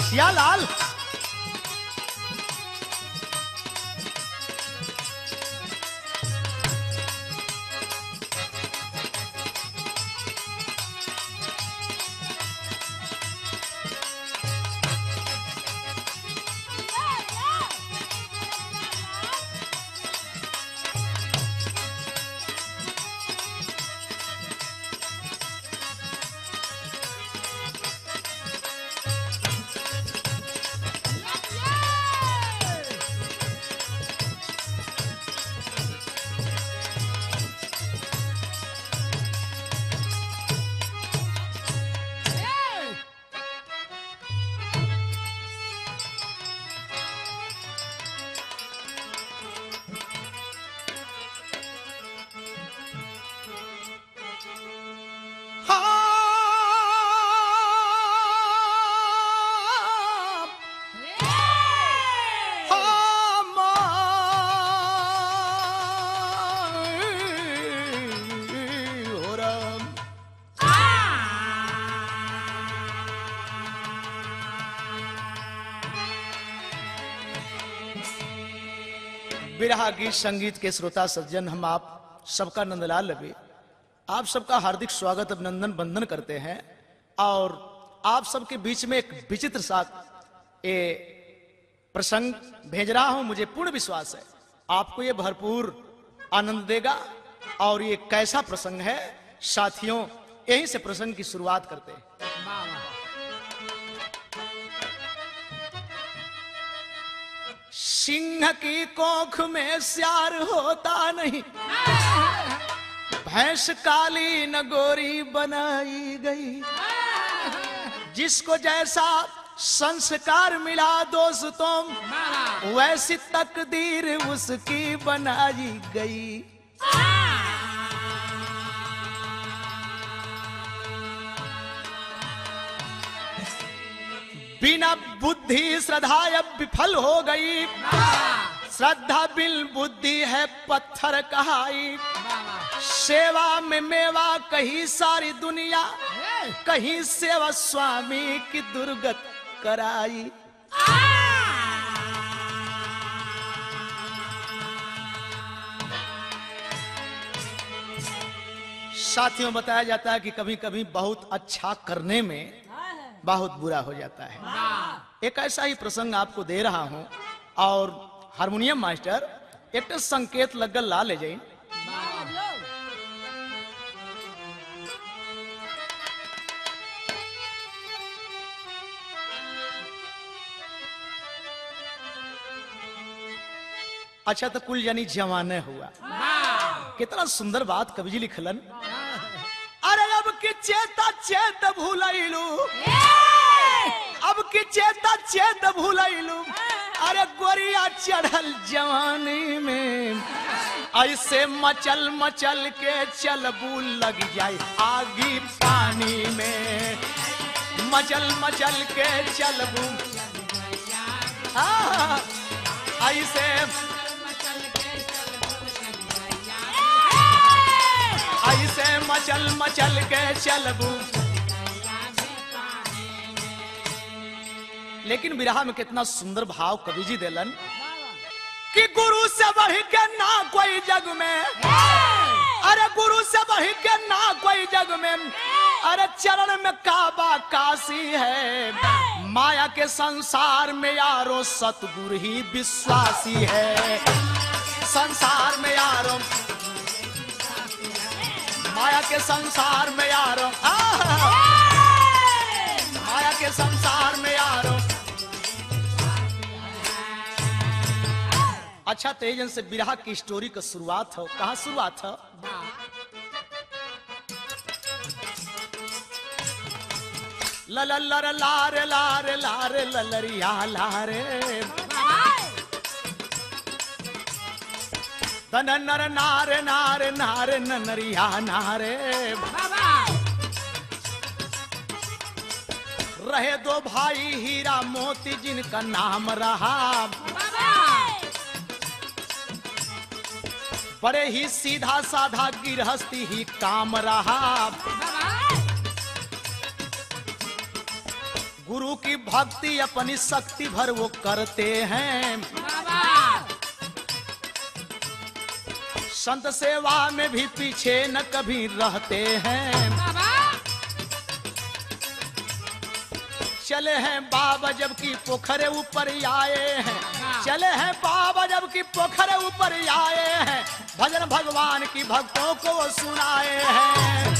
सियालाल बिरहा गीत संगीत के श्रोता सज्जन, हम आप सबका नंदलाल रवि आप सबका हार्दिक स्वागत अभिनंदन वंदन करते हैं। और आप सबके बीच में एक विचित्र सा ये प्रसंग भेज रहा हूं। मुझे पूर्ण विश्वास है आपको ये भरपूर आनंद देगा। और ये कैसा प्रसंग है साथियों, यहीं से प्रसंग की शुरुआत करते हैं। सिंह की कोख में स्यार होता नहीं, भैंस काली न गोरी बनाई गई। जिसको जैसा संस्कार मिला दोस्तों, वैसी तकदीर उसकी बनाई गई। बिना बुद्धि श्रद्धा अब विफल हो गई, श्रद्धा बिल बुद्धि है पत्थर कहाई। सेवा में मेवा कहीं सारी दुनिया, कहीं सेवा स्वामी की दुर्गत कराई। साथियों, बताया जाता है कि कभी कभी बहुत अच्छा करने में बहुत बुरा हो जाता है। एक ऐसा ही प्रसंग आपको दे रहा हूं। और हारमोनियम मास्टर एक संकेत लगल ला ले जाए। अच्छा, तो कुल यानी जमाने हुआ। कितना सुंदर बात कवि जी लिखलन। अरे अब की चेता चेत भूलैलू, अब की चेता चेत भूलैलू। अरे गोरिया चढ़ल जवानी में, ऐसे मचल मचल के चलबू लग जाए आगी पानी में। मचल मचल के चलबू ऐसे ऐसे मचल मचल के चलबू। लेकिन विरहा में कितना सुंदर भाव कवि जी देलन कि गुरु से बढ़ के ना कोई जग में, अरे गुरु से बढ़ के ना कोई जग में। अरे चरण में काबा काशी है, माया के संसार में यारो सतगुरु ही विश्वासी है। संसार में यारो, माया के संसार में यारो, माया के संसार में यारो। अच्छा, तेजन से बिरहा की स्टोरी का शुरुआत हो। कहां शुरुआत हो? ललर लारे लारे लारे ललरिया लारे, नर नारे नारे नारे नरिया नारे। रहे दो भाई हीरा मोती जिनका नाम रहा, बड़े ही सीधा साधा गृहस्थी ही काम रहा। गुरु की भक्ति अपनी शक्ति भर वो करते हैं। संत सेवा में भी पीछे न कभी रहते हैं। चले हैं बाबा जबकि पोखरे ऊपर आए हैं, चले हैं बाबा जबकि पोखरे ऊपर आए हैं, भजन भगवान की भक्तों को सुनाए हैं।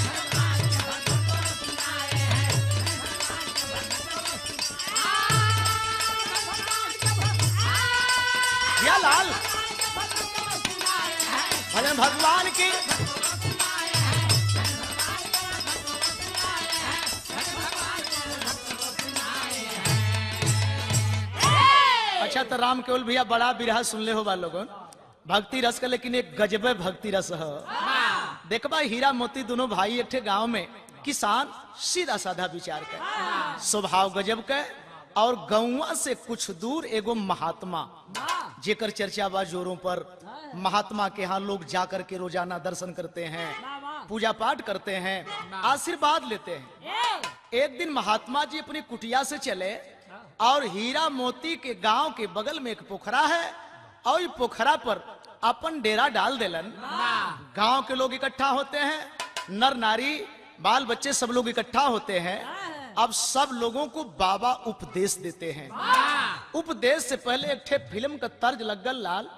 या लाल भजन भगवान की। अच्छा तो राम केवल भैया बड़ा बिरहा सुन ले हो बा लोगों भक्ति रस का, लेकिन एक गजबे भक्ति रस है। देखबा हीरा मोती दोनों भाई एक गांव में किसान सीधा साधा विचार कर स्वभाव गजब के, और गौवा से कुछ दूर एगो महात्मा जेकर चर्चा बा जोरों पर। महात्मा के यहाँ लोग जाकर के रोजाना दर्शन करते हैं, पूजा पाठ करते हैं, आशीर्वाद लेते हैं। एक दिन महात्मा जी अपनी कुटिया से चले और हीरा मोती के गांव के बगल में एक पोखरा है और ये पोखरा पर अपन डेरा डाल देलन। गांव के लोग इकट्ठा होते हैं, नर नारी बाल बच्चे सब लोग इकट्ठा होते हैं। अब सब लोगों को बाबा उपदेश देते हैं। उपदेश से पहले एक ठे फिल्म का तर्ज लग गल लाल।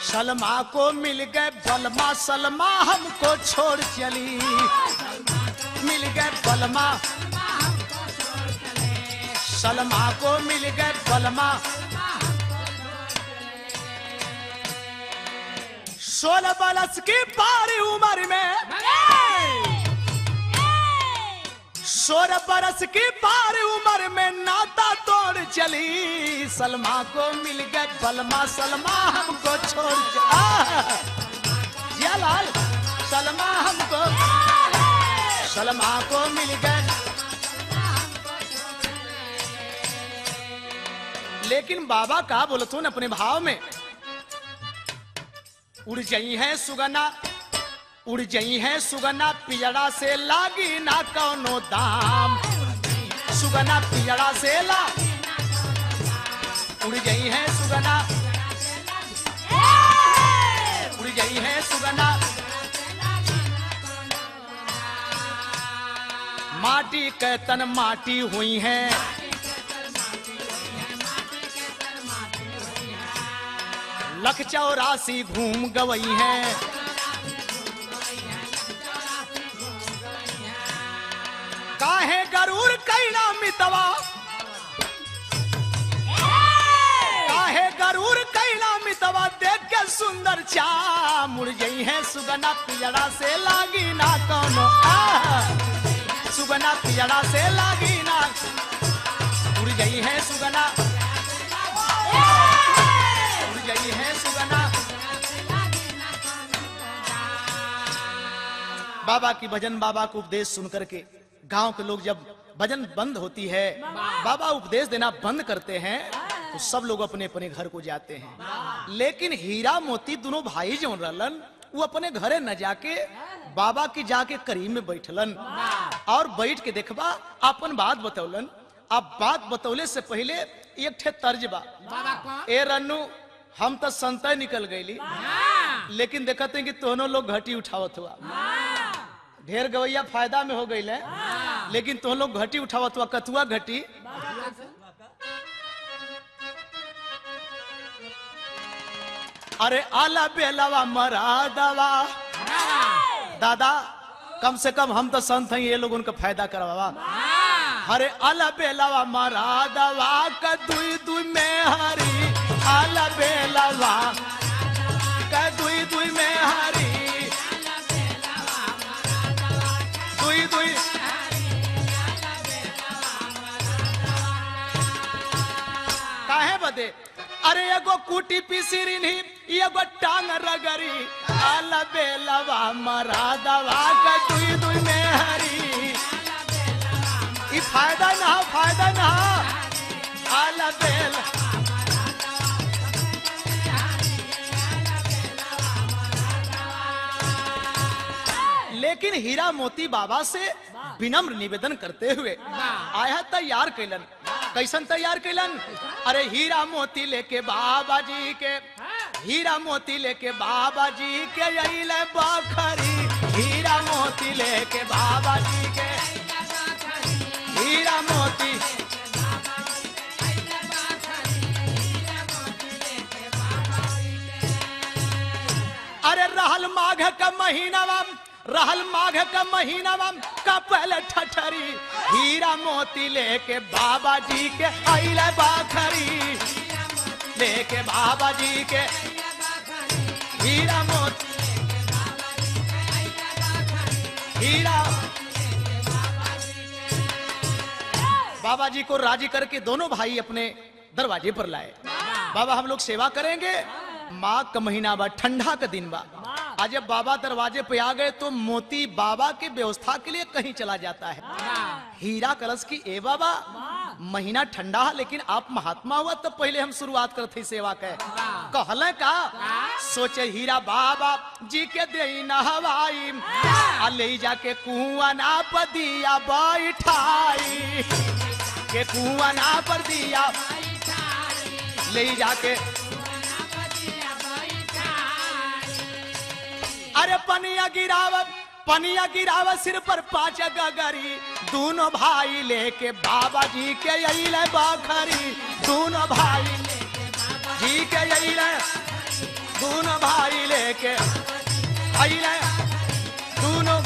सलमा को मिल गए बलमा, सलमा हमको छोड़ चली। मिल गए बलमा, सलमा को मिल गए बलमा। 16 बरस की पारी उम्र में, 16 बरस की पारी उम्र में नाता तोड़ चली। सलमा को मिल गए बलमा, सलमा हमको छोड़ चली। लाल सलमा हमको, सलमा को मिल गए। लेकिन बाबा का बोलतून अपने भाव में, उड़ जाई है सुगना, उड़ जाई है सुगना, पिजड़ा से लागी ना कौनो दाम। सुगना पिजड़ा से ला, उड़ जाई है सुगना, उड़ जाई है सुगना। माटी के तन माटी हुई है, लख 84 घूम गवई है। काहे गरूर कैला मितवा, काहे गरूर कैला मितवा, देख के सुंदर चा। मुड़ गई है सुगना पिजड़ा से लागी ना कौनो, सुगना पिजड़ा से लागी ना। उड़ गई है सुगना, उड़ गई है सुगना। बाबा की भजन, बाबा को उपदेश सुन करके गांव के लोग जब भजन बंद होती है, बाबा उपदेश देना बंद करते हैं, तो सब लोग अपने अपने घर को जाते हैं। लेकिन हीरा मोती दोनों भाई जो रहलन, वो अपने घरे न जाके बाबा की जाके करीब में बैठलन और बैठ के देखबा अपन बात बतौलन। अब बात बतौले से पहले एक ठे तर्ज बा, ए रन्नू हम तो संतय निकल गईली, लेकिन देखते हैं कि दोनों लोग घटी उठावत हुआ। ढेर गवैया फायदा में हो गई है, लेकिन तो लोग घटी उठावत हुआ। कथुआ घटी, अरे आला बेलावा मरादवा। दादा कम से कम हम तो संत हैं, ये लोग उनका फायदा करवा। अरे आला बेलावा मरादवा का दुई दुई में हरी, आला बेलावा का दुई दुई में हरी, दुई दुई। काहे बदे? अरे एगो कुटी पिसिरी नहीं, एगो टांग रगरी, आला बेलावा मरादवा का दुई दुई में हरी। फायदा ना आला बेल। लेकिन हीरा मोती बाबा से विनम्र निवेदन करते हुए आया तैयार कैलन। कैसन तैयार कैलन? अरे हीरा मोती लेके बाबा जी के, हीरा मोती लेके बाबा जी के अइले बखरी। हीरा मोती लेके बाबा जी के, हीरा मोती। अरे रहल माघ का महीनावा, रहल माघ का महीनावा का पहले ठठरी। हीरा मोती लेके बाबा जी के अइले बखरी। लेके बाबा जी के हीरा मोती, हीरा। बाबा जी को राजी करके दोनों भाई अपने दरवाजे पर लाए। बाबा हम लोग सेवा करेंगे। माघ का महीना बा, ठंडा का दिन बा। आज जब बाबा दरवाजे पे आ गए तो मोती बाबा की व्यवस्था के लिए कहीं चला जाता है। हीरा कलश की, ए बाबा महीना ठंडा है लेकिन आप महात्मा हुआ तब पहले हम शुरुआत करते सेवा के। कहले का सोचे हीरा बाबा जी के दे नहवाई, ले जाके कुआं ना पर दिया बैठाई। के कुआं ना पर दिया ले जाके। अरे पनिया गिराव सिर पर 5 गगरी। दोनों भाई लेके बाबा जी के अइले बखरी। दोनों भाई जी के अइले, दोनों भाई लेके अइले, दोनों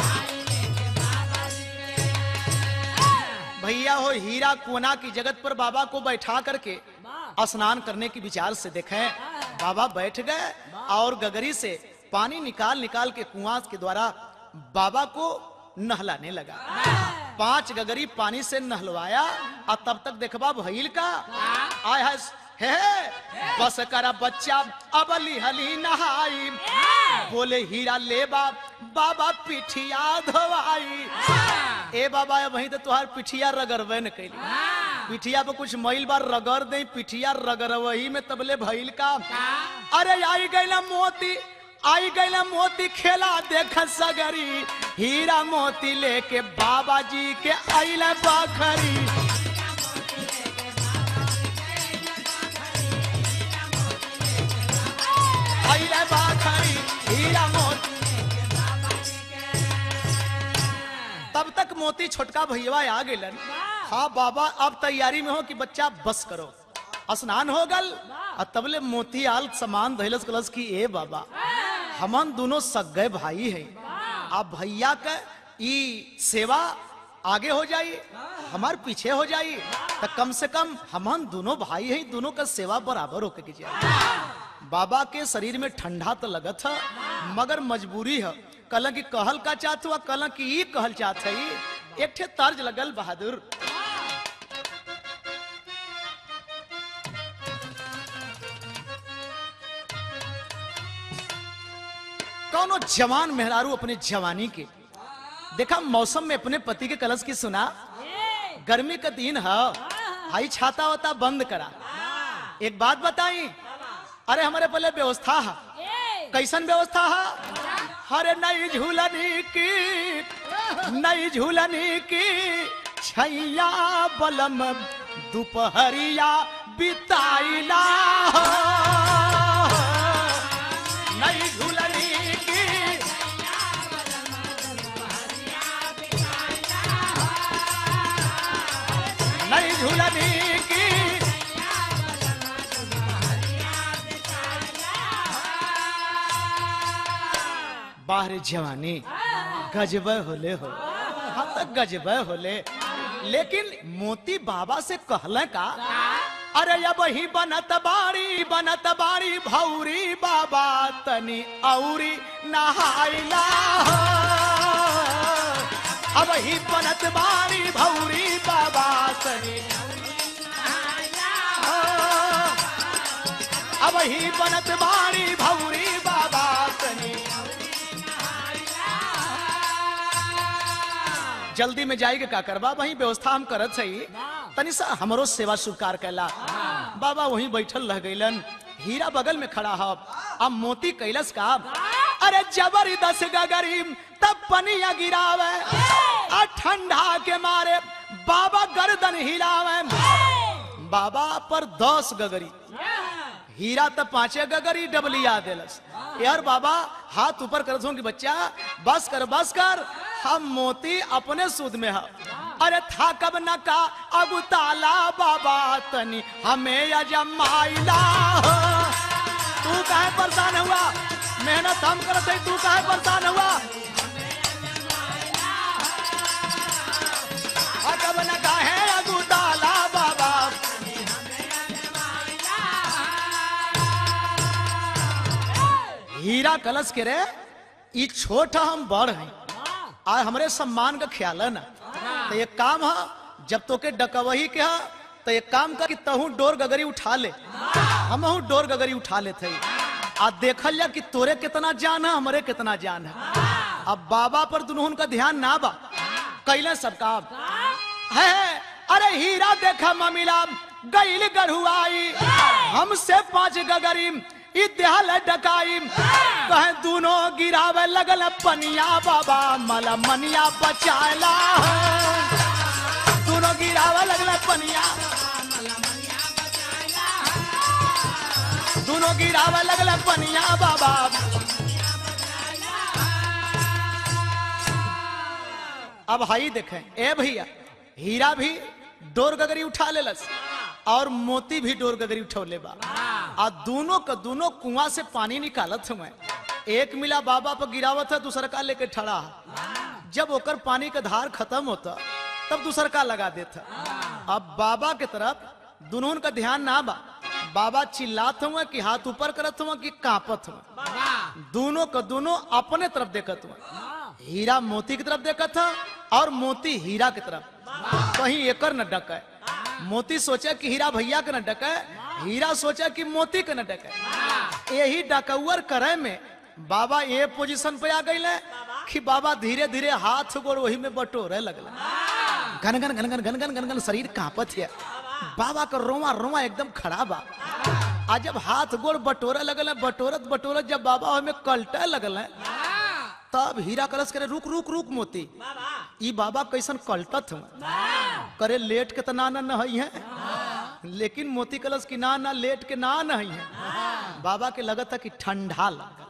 भैया हो। हीरा कोना की जगत पर बाबा को बैठा करके स्नान करने की विचार से देखें। बाबा बैठ गए और गगरी से पानी निकाल के कुआं के द्वारा बाबा को नहलाने लगा। 5 गगरी पानी से नहलवाया और तब तक देखबा भइल का आय है बस करा बच्चा अब लिहली नहाई। बोले हीरा ले बाबा पिठिया धोवाई। ए बाबा वही तो तुहार पिठिया रगड़वे न कैली। पिठिया पे कुछ मैल बार रगड़ दे, पिठिया रगड़ वही में तबले भइल का। अरे आई गईला मोती, आई गईला मोती खेला देख सगरी। हीरा मोती लेके बाबा जी के अइले बखरी। अइले बखरी हीरा मोती। तब तक मोती छोटका भैया आ गेलन। हाँ बाबा अब तैयारी में हो कि बच्चा बस करो। स्नान हो गल और तबले मोती आल सामान धैलस कलस की ए बाबा हमन दोनों सगे भाई हैं। आप भैया का ई सेवा आगे हो जाई, हमार पीछे हो जाई तो कम से कम हमन दोनों भाई हैं, दोनों का सेवा बराबर होके की जाए। बाबा के शरीर में ठंडा तो लगत है मगर मजबूरी है। कल की कहल का चाहत हुआ, कल की ई कहल चाहत है। एक ठे तर्ज लगल बहादुर। कौनो जवान मेहरारू अपने जवानी के देखा मौसम में अपने पति के कलश की सुना। गर्मी का दिन है, हाई छाता वाता बंद करा। एक बात बताई, अरे हमारे पहले व्यवस्था है। कैसन व्यवस्था है? अरे नई झूलनी की, नई झूलनी की छैया बलम दोपहरिया बिताइला। नई झूलनी की, नई झूलनी की बाहर जवानी गजब होले हो। हाँ तक गजब होले, लेकिन मोती बाबा से कहले का अरे अब ही बनत बाड़ी भौरी बाबा तनी औरी नहाइला। अब ही बनत बाड़ी भौरी बाबा तनी, अब ही बनत बाड़ी भौरी बाबा तनी। जल्दी में जाएगे का करबा, वही व्यवस्था हम करत सही, तनी सा हमरो सेवा स्वीकार कैला। बाबा वहीं बैठल रह गईलन। हीरा बगल में खड़ा है। अब मोती कैलस का, अरे जबरदस्त गगरी तब पनिया गिरावे, आ ठंडा के मारे बाबा गर्दन हिलावे। बाबा पर 10 गगरी, हीरा तब 5 गगरी डबलिया देलस। यार बाबा हाथ ऊपर कर दूं कि बच्चा बस कर, हम मोती अपने सूद में है। अरे था कब न का अब ताला बाबा तनी हमें अजमाइला। तू काहे परेशान हुआ, मेहनत हम करते हैं, तू काहे परेशान हुआ। कब न का है अब ताला बाबा। हीरा कलश के रे ई छोटा हम बड़ हैं, आज हमरे सम्मान का ख्याल है ना। तो एक काम है, जब तो के डकवही के है तो एक काम कर कि तहू डोर गगरी उठा ले, हम डोर गगरी उठा लेते आ देखल जा कि तोरे कितना जान है, हमरे कितना जान है। अब बाबा पर दुनों का ध्यान ना बा, कैले सब काम है। अरे हीरा देखा ममिला गईल गरुआई, हमसे 5 गगरी इत्याल डकाई, कहे दोनों गिरावे लगल पनिया बाबा मला मनिया बचाला। दोनों गिरावे लगल पनिया, दोनों गिरावे लगल पनिया बाबा। अब हाई देखें, ए भैया हीरा भी डोर गगरी उठा लेलस और मोती भी डोर गगरी उठौले बा। आ दोनों का दोनों कुआं से पानी निकालत हुए, एक मिला बाबा पर गिरावत है, दूसरा का लेके ठड़ा। जब ओकर पानी का धार खत्म होता तब दूसरा का लगा देता। अब बाबा के तरफ दोनों का ध्यान ना बा, बाबा चिल्लात हुए कि हाथ ऊपर करत हुए कि कांपत हुए। दोनों का दोनों अपने तरफ देखत हुए, हीरा मोती की तरफ देखा था और मोती हीरा की तरफ, कहीं एकर न डके। मोती सोचा कि हीरा भैया के न डके, हीरा सोचा कि मोती के न डके। यही डकौर करे में बाबा ये पोजीशन पे आ गए कि बाबा धीरे धीरे हाथ गोड़ वही में बटोरे लगल। घन घन घन घन घन घन घन घन शरीर कांपत है, बाबा का रोमा रोमा एकदम खड़ा बा। आज जब हाथ गोड़ बटोरे लगल, बटोरत बटोरत जब बाबा हमें कलटे लगल तब हीरा कलश करे रुक रुक रुक मोती, ई बाबा कैसन कलटत हुआ करे लेट के तना न नहीं है, लेकिन मोती कलश की ना लेट के ना नहीं है। बाबा के लगता कि ठंडा लगा।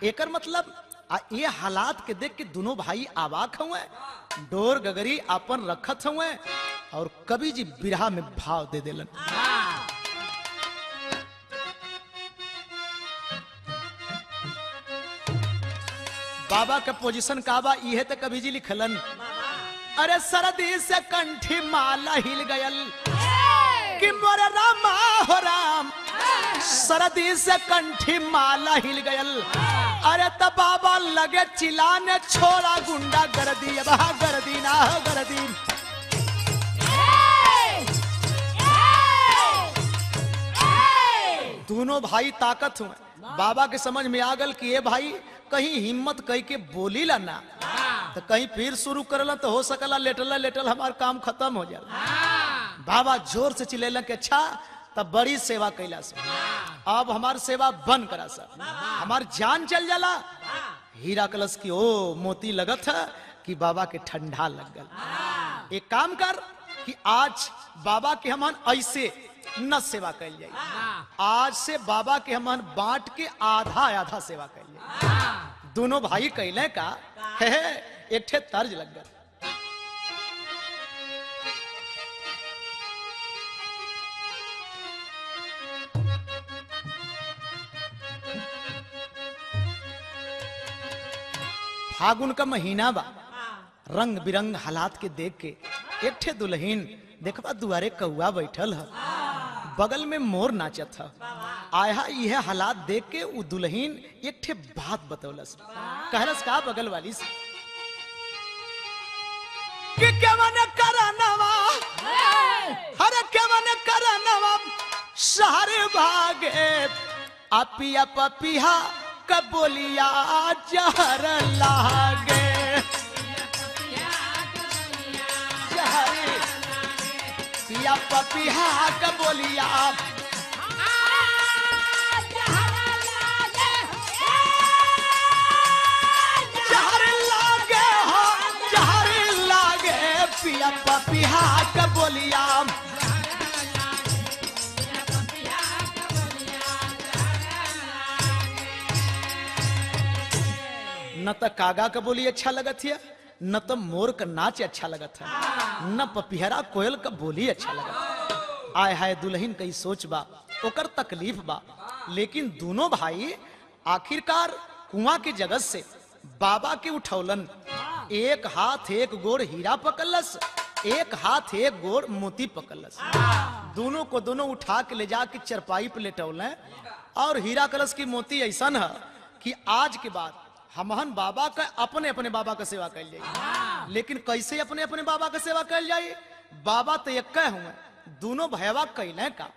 एकर मतलब ये हालात के देख के दोनों भाई आवाक हुए, डोर गगरी अपन रखत हुए और कवि जी बिरहा में भाव दे देलन। बाबा का पोजीशन का बा इहे तो कवि जी लिखलन। अरे सरदी से कंठी माला हिल गयल कि मोर रामा हो राम, सरदी से कंठी माला हिल गयल। अरे तब बाबा लगे चिल्लाने छोड़ा गुंडा गर्दी, अब गर्दी ना हो गर्दी। दोनों भाई ताकत हुए, बाबा के समझ में आ गल कि ये भाई कहीं हिम्मत कह के बोली ला ना तो कहीं फिर शुरू करला तो हो सकला लेटल लेटल हमार काम खत्म हो जाला। बाबा जोर से चिल्लेला कि अच्छा तब बड़ी सेवा कैला से अब हमार सेवा बंद करा सर, हमार जान चल जाला। हीरा कलश की ओ मोती लगत है कि बाबा के ठंडा लग गल। एक काम कर कि आज बाबा के हमन ऐसे न सेवा कैल जाए, आज से बाबा के हमन बांट के आधा आधा सेवा कैल जाए। दोनों भाई कैले का है एक ठे तर्ज लग गया। फागुन का महीना बा, रंग बिरंग हालात के देख के एक ठे दुल्हीन देखबा दुआरे कौआ बैठल है, बगल में मोर नाचत है। आया यह हालात देख के वो दुल्हीन एक ठे बात बतौलस, कहलस का बगल वाली से कि केवन करनवा, हरे केवन करनवा शहर भागे अपिया पपिया कबोलिया जहर लागे। पिया पपिहा का बोलिया पिया पपिहा का बोलिया न तो कागा का बोली अच्छा लगत है, न तो मोर का नाच अच्छा लगत है, न पपिहरा कोयल का बोली अच्छा लगत। आय हाय दुल्हन कई सोच बा, ओकर तकलीफ बा, लेकिन दोनों भाई आखिरकार कुआं के जगत से बाबा के उठौलन। एक हाथ एक गोड़ हीरा पकड़लस, एक हाथ एक गोड़ मोती पकड़लस। दोनों को दोनों उठा के ले जाके चरपाई पे लेटौले और हीरा कलश की मोती ऐसा है कि आज के बाद हमहन बाबा का अपने अपने बाबा का सेवा कर जाए। लेकिन कैसे अपने अपने बाबा का सेवा कर जाए? बाबा तो एक हुए, दोनों भैया कैले का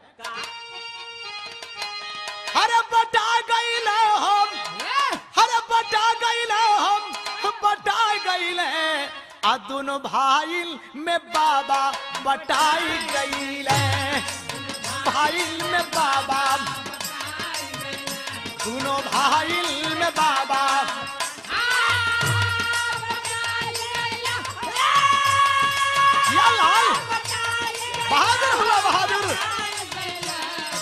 हरे बटा गईले हम, हरे बटा गईले हम, बटा गईले आ दोनों भाई में बाबा बटाई गईले, भाई में बाबा, दोनों भाई में बाबा लाल बहादुर हुआ बहादुर,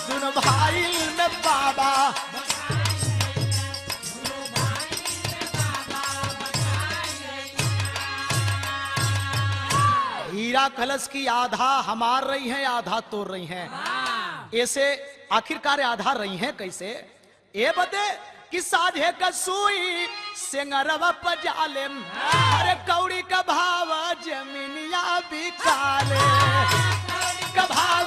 दोनों भाई में बाबा हीरा कलश की आधा हमार रही है, आधा तोड़ रही हैं। ऐसे आखिरकार आधा रही हैं कैसे? ये बते कि साझे का सुई सेंगरवा पजाले, अरे कौड़ी का भाव जमीनिया बिकाले, का भाव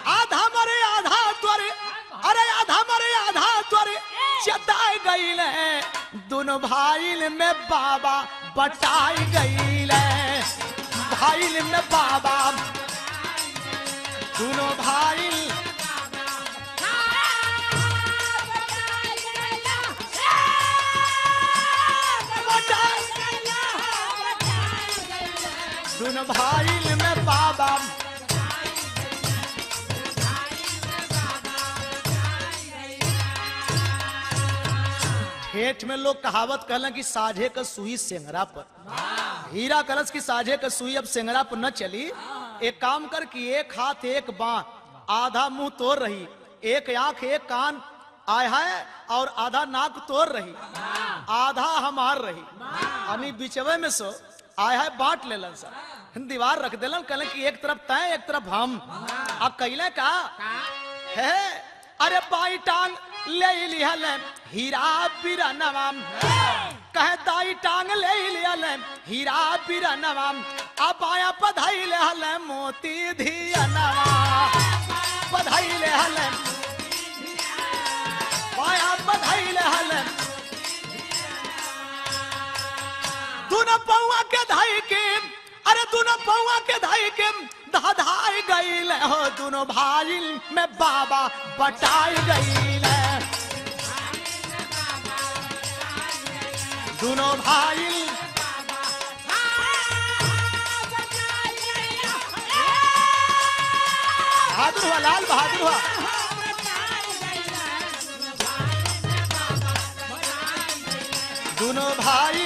आधा मरे आधा त्वरे, अरे आधा मरे आधा त्वरे चताई गईले, दोनों भाई में बाबा बटाई गईले, भाई में बाबा, दोनों भाई दोनों भाई में बाबा हेठ में लोग कहावत कहला कि साझे का सुई सेंगरा पर। हीरा कलश की साझे का सुई अब सेंगरा पर न चली। एक काम कर कि एक हाथ एक बांह, आधा मुंह तोड़ रही, एक आंख एक कान आय है और आधा नाक तोड़ रही, आधा हमार रही, अनि बिचवे में सो आय है बांट लेलन सा, दीवार रख देलन, कहलन कि एक तरफ तय एक तरफ हम। अब कैले का है अरे बाई टांग ले लिहल हीरा बिरनवा, कहे दाई टांग ले लिहल हीरा बिरनवा, अब आया पधाई ले हल मोती धियनवा, पधाई ले हल पाया पधाई ले हल, दोनों पौआ के धाई के, अरे दोनों पौआ के धाई के धाई गईले हो, दोनों भाई में बाबा बटाई गईले, दोनों भाई बहादुर हुआ, लाल बहादुर हुआ, दोनों भाई।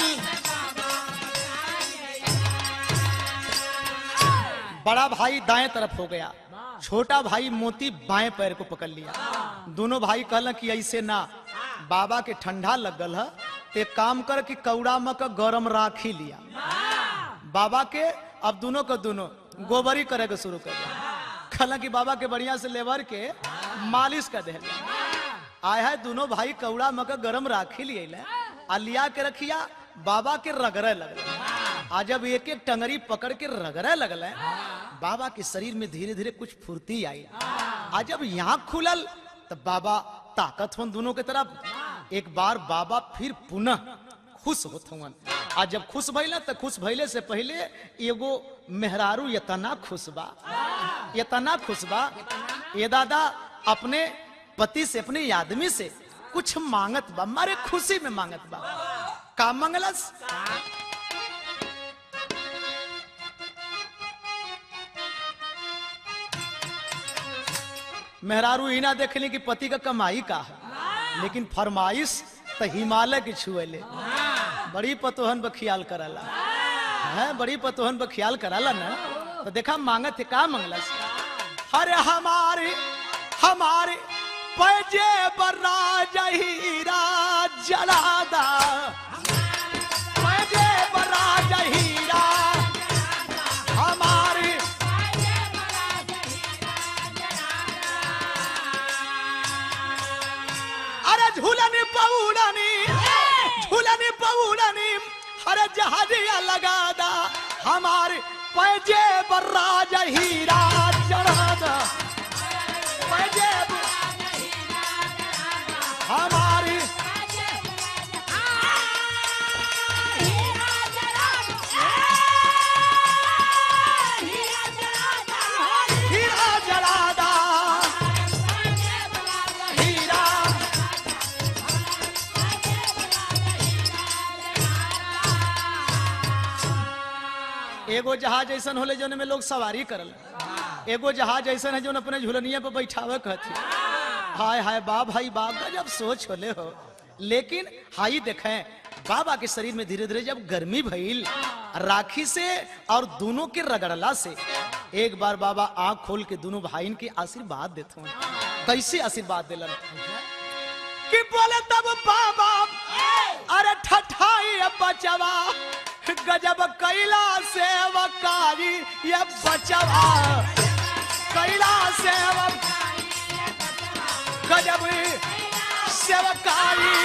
बड़ा भाई दाएं तरफ हो गया, छोटा भाई मोती बाएं पैर को पकड़ लिया। दोनों भाई कहला कि ऐसे ना, बाबा के ठंडा लगल है, ते काम कर कि कौड़ा में का गरम राखी लिया बाबा के। अब दोनों को दोनों गोबरी करे के शुरू कर दिया, कहला कि बाबा के बढ़िया से लेवर के मालिश कर दे। आय है दोनों भाई कौड़ा में का गरम राखी लिए आ लिया के रखिया, बाबा के रगड़े लगल। आज जब एक एक टंगरी पकड़ के रगड़े लगल, बाबा के शरीर में धीरे धीरे कुछ फुर्ती आई। आज जब यहाँ खुलल तो बाबा ताकत हों दोनों के तरफ। एक बार बाबा फिर पुनः खुश होत हवन। आज जब खुश भइले तो खुश भइले से पहले एगो मेहरारू यतना खुश बा, यतना खुश बा, ये दादा अपने पति से अपने आदमी से कुछ मांगत बा, मारे खुशी में मांगत बा। का मंगलस? मेहरारू ही ना देखली कि पति का कमाई का है, लेकिन फरमाइश तो हिमालय की छुएले। बड़ी पतोहन पर ख्याल कराला है, बड़ी पतोहन पर ख्याल कराला ना। तो देखा मांगत है का मंगलस? अरे हमारे हमारे पैजे बर्रा जहीरा जलादा, पैजे बर्रा जहीरा हमारे। अरे झूलनी पौड़नी झूलनी पौड़नी अरे जहाजिया लगादा, हमारे पैजे बर्रा जहीरा जलादा, पैजे हमारी। हीरा जलादा हीरा। एगो जहाज ऐसा होले जो में लोग सवारी करल, एगो जहाज ऐसा है जो अपने झुलनिया पर बैठावे कहती। हाय हाय बा भाई बा, गजब सोच होले हो। लेकिन हाई देखें बाबा के शरीर में धीरे धीरे जब गर्मी भइल राखी से और दोनों के रगड़ला से, एक बार बाबा आंख खोल के दोनों भाई के आशीर्वाद देते हैं। कैसे आशीर्वाद दिलन कि बोले तब बाबा अरे ठठाई बचवा, गजब कैला सेवकारी ये बचवा, कैला सेवक गजब सेवकारी।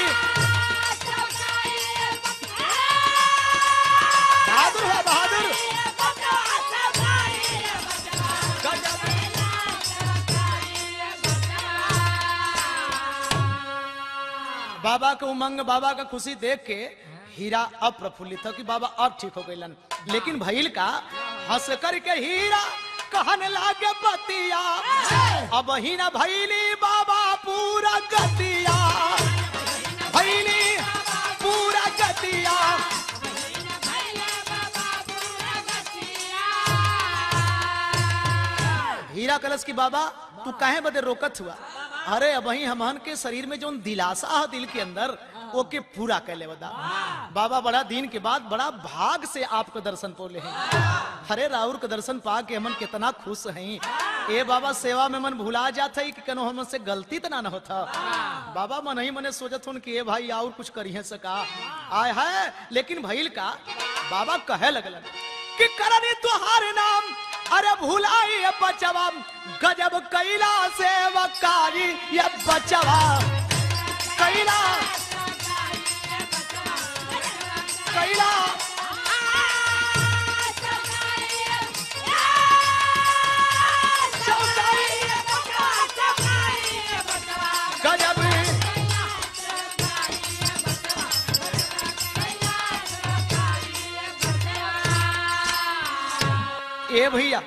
बहादुर है बहादुर। बाबा का उमंग, बाबा का खुशी देख के हीरा अब प्रफुल्लित हो कि बाबा अब ठीक हो गइलन। लेकिन भइल का, हंस करके हीरा कहने लागे बतिया, अब ही ना भइली बाबा पूरा गतिया, भइली पूरा गतिया। हीरा कलश की बाबा तू काहे बदे रोकत हुआ? अरे अब ही हमहन के शरीर में जो दिलासा है दिल के अंदर ओके पूरा कर ले बता। बाबा बड़ा दिन के बाद बड़ा भाग से आपको दर्शन पोले हैं। हरे राउर के दर्शन पा के हमन कितना खुश हैं। ए बाबा सेवा में मन भुला जाता है कि कनो हमन से गलती तो ना होता। बाबा मन ही मने सोचत हूं कि ए भाई और कुछ करिए सका आय है। लेकिन भइल का बाबा कहे लगलन कि करनी तुहारे नाम अरे भुलाई बचवा, गजब कैला सेवकारी ये बचवा, कैला कैला गजब। ए भैया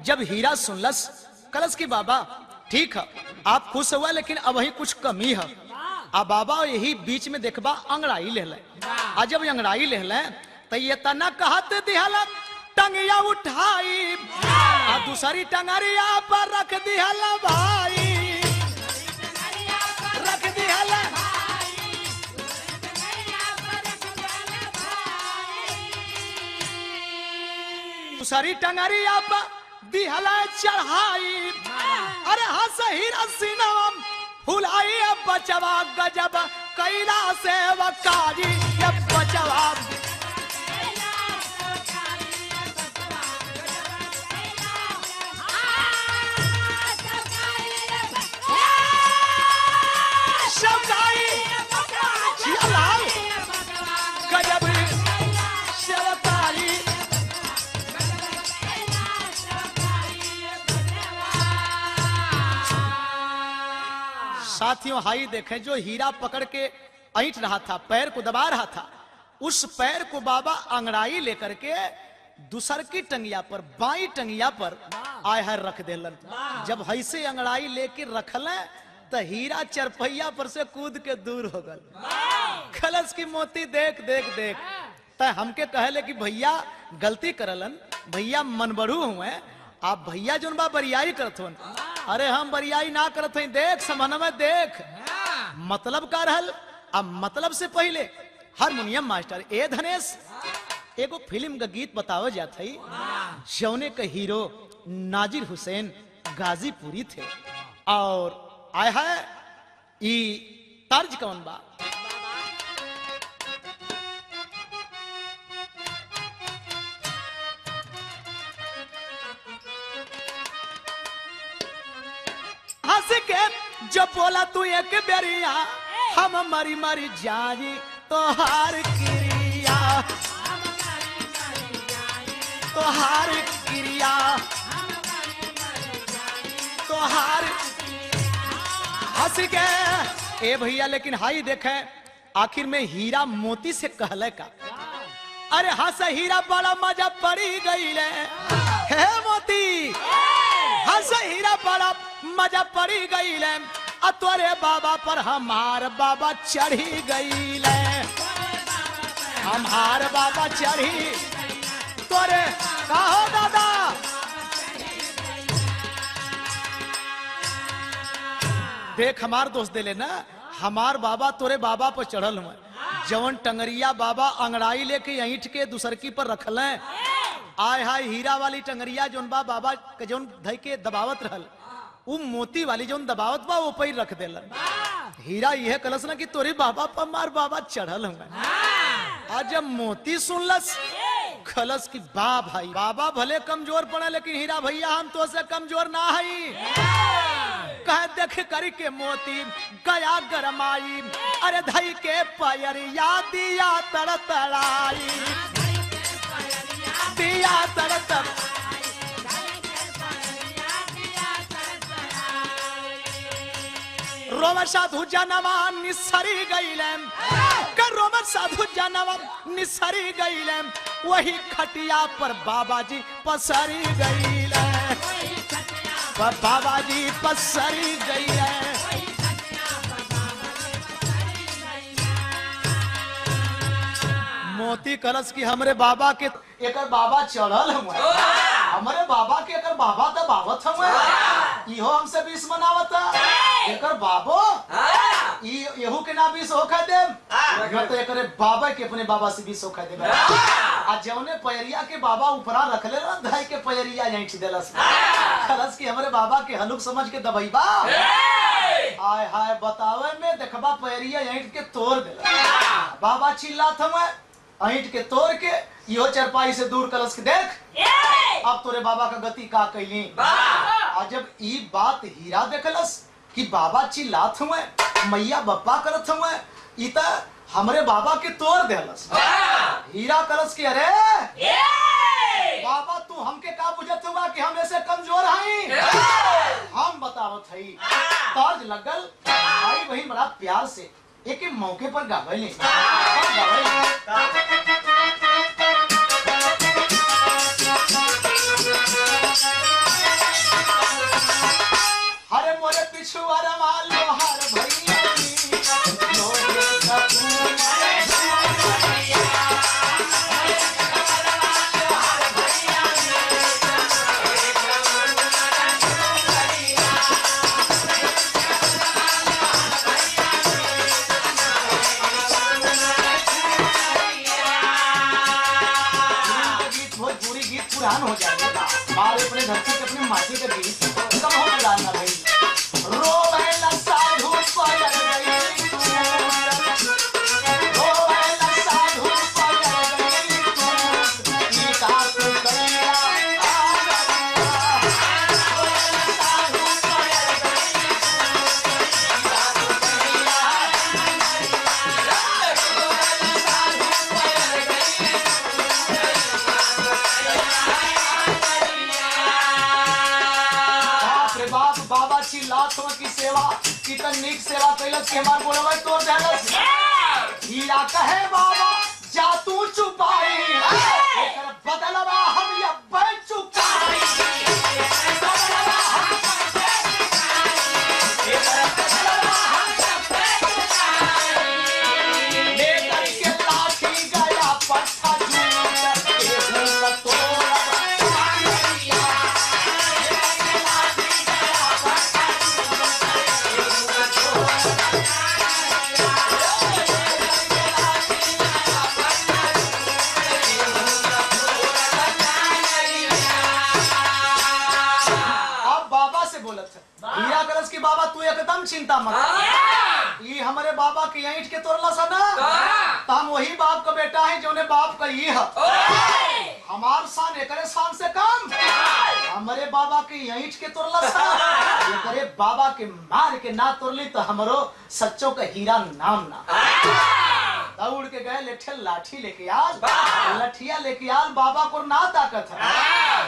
जब हीरा सुनलस कलश की बाबा ठीक है आप खुश हुआ, लेकिन अब ही कुछ कमी है। आ बाबा यही बीच में देखबा अंगड़ाई ले ले। आ जब अंगड़ाई ले ले तो ये तना कहत दिहला टंगिया उठाई, आ दूसरी टंगरिया पर रख दिहला भाई, रख दिहला दूसरी टंगरिया पर दिहला चढ़ाई। अरे हंस हीरा सिनम फुलाई बचवा, गजब कैला सेवकारी ये बचवा। गजब सेवकारी। साथियों हाई देखें जो हीरा पकड़ के ऐंठ रहा था, पैर को दबा रहा था, उस पैर को बाबा अंगड़ाई लेकर के दूसर की टंगिया पर, बाई टंगिया पर आय है रख देलन। जब ऐसे अंगड़ाई लेके रखल तो हीरा चरपहिया पर से कूद के दूर हो गल। खलस की मोती देख देख देख तो हमके कहले कि भैया गलती करलन, भैया मन बढ़ू हुए आप भैया जोन बा बरियाई करत होन। अरे हम बरियाई ना करत हई, देख समनवा देख मतलब का रहल। अब मतलब से पहले हारमोनियम मास्टर ए धनेश एगो फिल्म का गीत बतावे जात हई, जौने के हीरो नाजिर हुसैन गाजीपुरी थे। और आय है ई तर्ज कौन बा, हंस के जो बोला तू एक बेरिया हम मरी मरी जाई तोहार क्रिया, तोहार क्रिया, तोहार हंस के। ए भैया लेकिन हाई देखे आखिर में हीरा मोती से कहले का, अरे हंस हीरा बड़ा मजा पड़ी गई ले, हे मोती हंस हीरा बड़ा मजा पड़ी गई ले, तोरे बाबा पर हमार बाबा चढ़ी गई ले, हमार बाबा चढ़ी तोरे कहो दादा। देख हमार दोस्त दे लेना, हमार बाबा तोरे बाबा पर चढ़ल हुए, जवन टंगरिया बाबा अंगड़ाई लेके ईंट के दूसरकी पर रखल है। आय हाय हीरा वाली टंगरिया जोन बा बाबा के जोन धई के दबावत रहल, उ मोती वाली जोन दबावत बा वो पर रख देलन। हीरा यह कलस ना कि तोरे बाबा पर मार बाबा चढ़ल हुए। आज जब मोती सुनलस खलस की बा भाई बाबा भले कमजोर पड़े लेकिन हीरा भैया हम तो से कमजोर ना हई। कह देख करी के मोती गया गरमाई, अरे धई के पैरिया दिया तड़तड़ाई, दिया तड़तड़ रोमन साधु जनवा निसरी गईले, कर रोमन साधु जनवा निसरी गईले, वही खटिया पर बाबा जी पसरी गईले, बाबा जी पसरी गईले। मोती कलश की हमरे बाबा के एकर बाबा चढ़ल हुए, हमारे बाबा के एकर बाबा तो बावत हुए, इहो हमसे 20 मनावत एकर बाबो यहू के ना 20 होखा देम, मैं तो एकरे बाबा के अपने बाबा से 20 होखा देम। आज जौने पैरिया के बाबा ऊपरा रखले ना धाई के पैरिया ऐंठ देलस, खलस की हमरे बाबा के हलुक समझ के दबईबा। आय हाय बतावे में देखबा पैरिया ऐंठ के तोड़ देला, बाबा चिल्लात हमें ऐंठ के तोड़ के यो चरपाई से दूर कलश के देख अब तोरे बाबा का गति का कैली। आज जब ई बात हीरा देखलस कि बाबा चिल्लात हुए मैया बप्पा करत हुए, ई त हमरे बाबा के तोड़ देलस। हीरा कलश के अरे बाबा तू हमके का बुझत हुआ कि हम ऐसे कमजोर हई, हम बतावत हई। तर्ज लगल भाई बहन बड़ा प्यार से एक मौके पर गावले हरे मोरे पिछुआरा वालो हर भैया लोहे कपूर पुरान हो जाएगा, मारे अपने धरती के अपने माटी के गीत कम हो जाना भाई। रोवेला साधु पायल गई तू, रोवेला साधु पायल गई तू, ई का तू करेला रोवेला साधु पायल गई तू, ई का तू करेला रोवेला साधु पायल गई बाप बाबा चिल्लात हो की सेवा कितन नीक सेवा कैलस के हमार बोलवे तोड़ देलस। हीरा कहे बाबा जा तू चुपाई एकर बदलवा हम या बैठ चुकाई, एकर बदलवा हम बैठ चुकाई, एकर से बोलत है। हीरा कलश की बाबा तू एकदम चिंता मत, ये हमारे बाबा की ईंट के तोड़ला सा ना, तो हम वही बाप का बेटा है जो ने बाप का ये है। हमार शान एकरे शान से कम, हमारे बाबा की ईंट के तोड़ला सा, एकरे बाबा के मार के ना तोड़ली तो हमरो सच्चों का हीरा नाम ना। दौड़ के गए लेठे लाठी लेके आल, लठिया लेके आल, बाबा को ना ताकत है।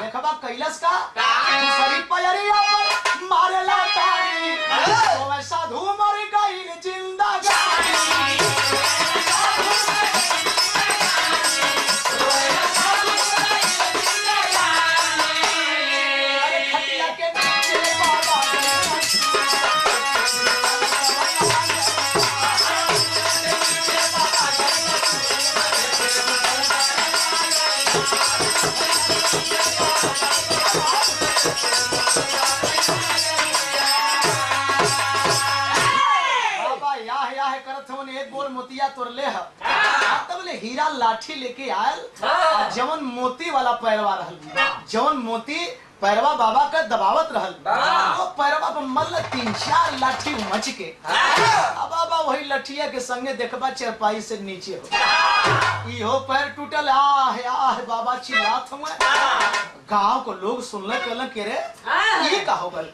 देखबा कैलस का सरी पयरिया पर मारे ला तारी, तो मैं साधु मर गई जिंदा गाड़ी। अरे खटिया के नीचे बाबा मोतिया तोड़ले है, तब ले हीरा लाठी लेके आयल, जवन मोती वाला पैरवा रहल, जवन मोती पैरवा बाबा का दबावत रहल, वो पैरवा पर मल्ल 3-4 लाठी मच के, अब बाबा वही लठिया के संगे देखबा चरपाई से नीचे हो, इहो पैर टूटल। आह बाबा चिल्लात हुए, गांव को लोग सुनले कहलन के रे ये का होगल,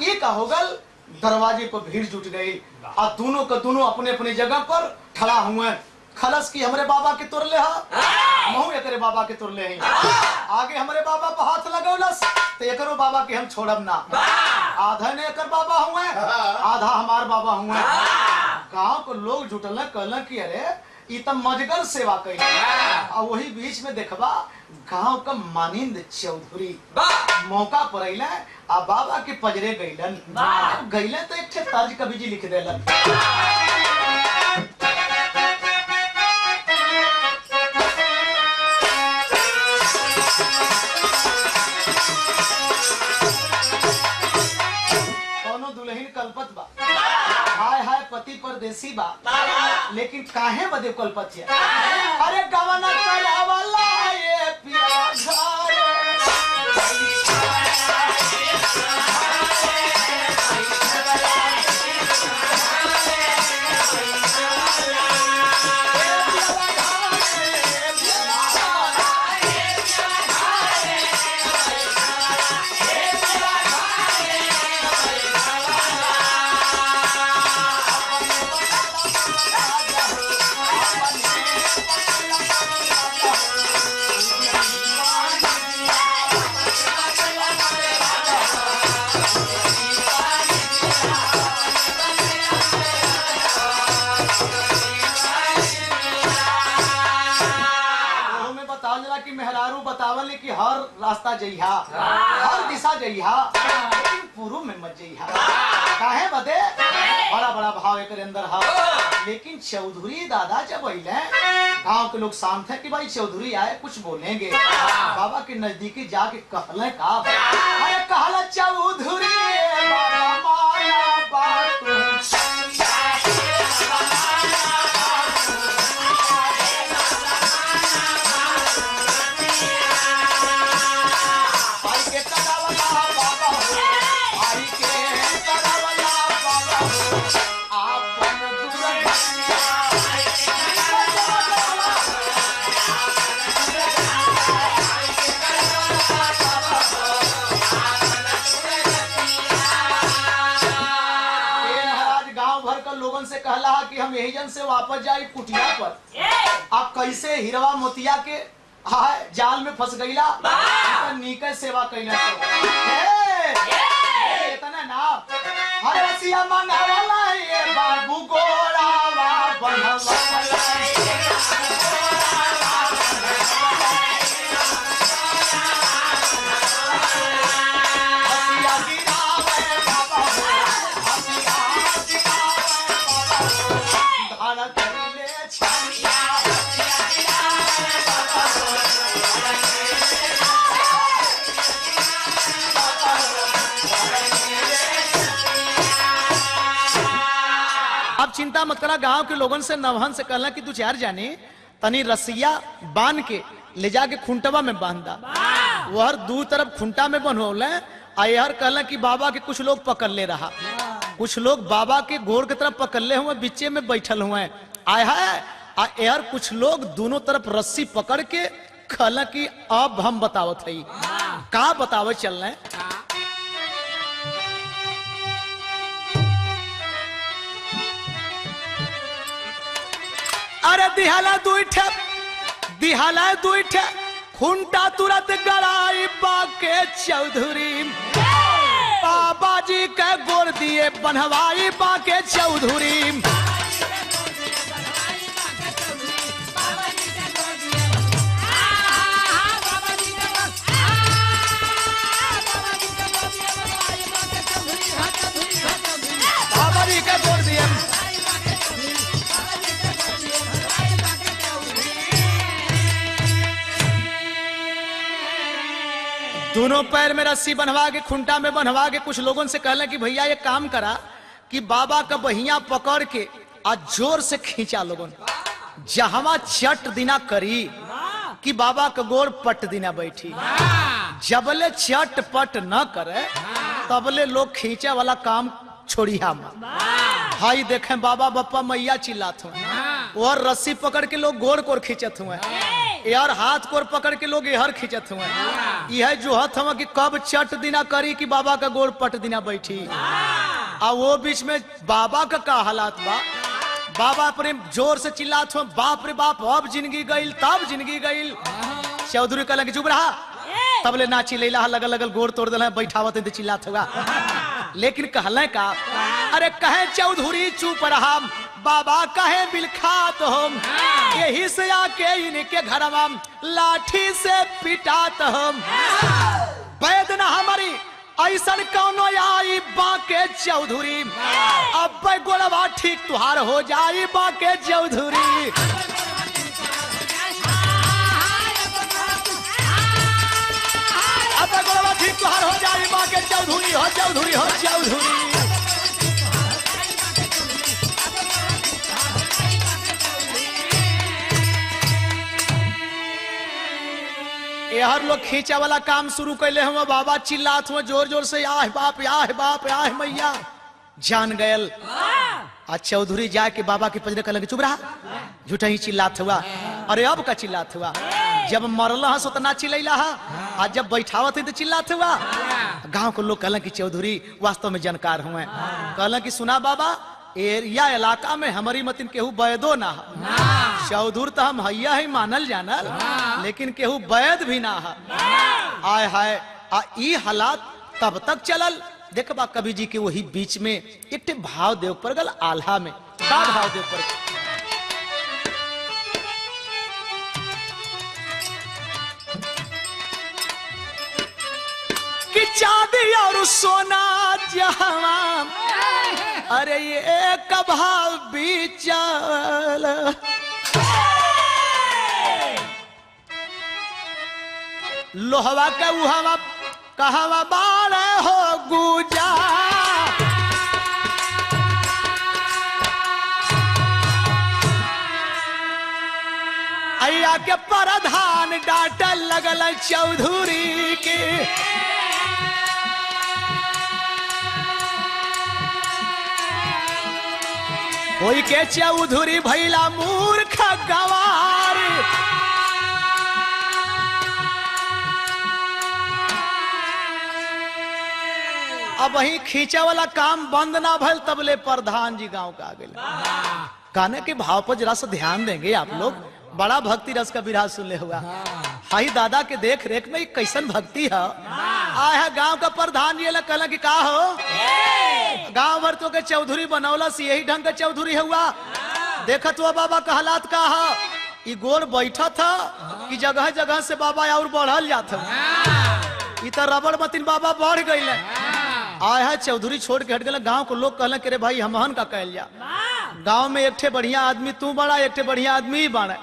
ये का होगल। दरवाजे पर भीड़ जुट गई और दोनों का दोनों अपने अपने जगह पर खड़ा हुए। खलस की हमारे बाबा के तुरले है, महू एकरे बाबा के तुरले हैं। आगे हमारे बाबा पर हाथ लगौलस तो एकरो बाबा के हम छोड़ब ना, आधा ने एकर बाबा हुए, आधा हमार बाबा हुए। गांव को लोग जुटल कहलन कि अरे ई त मजगर सेवा कई, और वही बीच में देखबा गांव का मानिंद चौधरी मौका पर अइले आ बाबा के पजरे गइलन, गइले तो एक तर्ज कवि जी लिख देलन। कोनो दुल्हन कल्पत बा, हाय हाय पति परदेसी बा, लेकिन काहे बदे कल्पत है। अरे गवना करावला ये पिया घर, बतावल कि हर रास्ता जइहा, हर दिशा जइहा, लेकिन पूर्व में मत जइहा। काहे बदे बड़ा बड़ा भाव एक अंदर हा। लेकिन चौधरी दादा जब अइले, गांव के लोग शांत है कि भाई चौधरी आए कुछ बोलेंगे। बाबा के नजदीकी जाके कहले का, अरे कहला चौधरी बाबा माया बात से कहला कि हम यही जन से वापस जाए कुटिया पर। आप कैसे हिरवा मोतिया के जाल में फंस गईला, नीके सेवा कैला इतना ना। हर रसिया मंगावला ये बाबू गोरावा बनवाला चिंता मत करा। गांव के लोगन से नवहन से कहला कि तू 4 जाने तनी रसिया बांध के ले जाके खुंटवा में बांधा। वह दू तरफ खुंटा में बनोले यार कहला कि बाबा के कुछ लोग पकड़ ले रहा, कुछ लोग बाबा के गोड़ की तरफ पकड़ ले हुए, बीचे में बैठल हुए आय है यार। कुछ लोग दोनों तरफ रस्सी पकड़ के कहला कि अब हम बतावत है का बतावे चल रहे। अरे दिहाला दुईठे खुंटा तुरंत गड़ाई बाके चौधरी, बाबा जी के गोड़ दिए बनवाई बाके चौधरी। बाबा जी के गोड़ दिए दोनों पैर में रस्सी बनवा के खुंटा में बनवा के कुछ लोगों से कहला कि भैया ये काम करा कि बाबा का बहिया पकड़ के आज जोर से खींचा लोगों, जहां चट दिना करी कि बाबा का गोड़ पट दिना बैठी, जबले चट पट न करे तबले लोग खींचे वाला काम छोड़ी हम। हाई देखें बाबा बप्पा मैया चिल्लात हुए और रस्सी पकड़ के लोग गोड़ कोर खींचत हुए यार, हाथ कोर पकड़ के लोग यहर खींचत हुए। यह जो हथ हुआ कि कब चट दिना करी कि बाबा का गोड़ पट दिना बैठी। आ वो बीच में बाबा का हालात बा, बाबा अपने जोर से चिल्लात हुए बाप रे बाप अब जिंदगी गईल तब जिंदगी गईल। चौधरी कहला कि चुप रहा, तबले ना चिल्ला लगल लगल गोड़ तोड़ दिला बैठावत चिल्लात हुआ। लेकिन कहले का अरे कहे चौधरी चुप रहा, बाबा कहे बिलखात हम, यही से आके इनके घर में लाठी से पिटात हम। वैद न हमारी ऐसा कौनो आई बाके चौधरी, अब गोलवा ठीक तुहार हो जाई बाके चौधरी। अब गोलवा ठीक तुहार हो जाई बाके चौधरी हो चौधरी हो चौधरी। हर लोग खींचा वाला काम शुरू कैले हुआ, बाबा चिल्लात हुआ जोर जोर से आह बाप आह मैया जान गयल। आज चौधरी जाके बाबा के पजरे कहला कि चुप रहा, झूठा ही चिल्लात हुआ। अरे अब का चिल्लात हुआ, जब मरल हस उतना चिल्ला आज जब बैठावत है तो चिल्लात हुआ। गांव के लोग कहला कि चौधरी वास्तव में जानकार हुए, कहला कि सुना बाबा एरिया इलाका में हमारी मतिन केहू बैदो ना है, चौधुर तो हम हैया ही मानल जानल, लेकिन केहू बैद भी ना है। आय हाय ई हालात तब तक चलल। देख बा कवि जी के वही बीच में एक भाव देव पर गल आल्हा में का भाव देव पर कि चांदी और सोना जहां, अरे ये भाव बीचल लोहवा के उहवा कहवा बारे हो गुजा। अय्या के प्रधान डांटल लगल चौधरी के, कोई के चौधरी भैला मूर्ख गवार। अब वही खींचा वाला काम बंद ना भल तबले प्रधान जी गांव का आ गए। गाने के भाव पर जरा सा ध्यान देंगे आप लोग, बड़ा भक्ति रस का विराज सुन ले हुआ। हाई दादा के देख रेख में कैसन भक्ति है। आया गांव का प्रधान जी कहला कि का हो गांव भर तो के चौधरी बनौला से यही ढंग का चौधरी हुआ। देखत हुआ बाबा का हालात का है, गोड़ बैठा था कि जगह जगह से बाबा और बढ़ल जाता, रबड़ मतिन बाबा बढ़ गई। आया है चौधरी छोड़ के हट गए। गांव को लोग कहला कि रे भाई हमहन का कहल जा, गांव में एक ठे बढ़िया आदमी तू बड़ा, एक ठे बढ़िया आदमी ही बड़ा,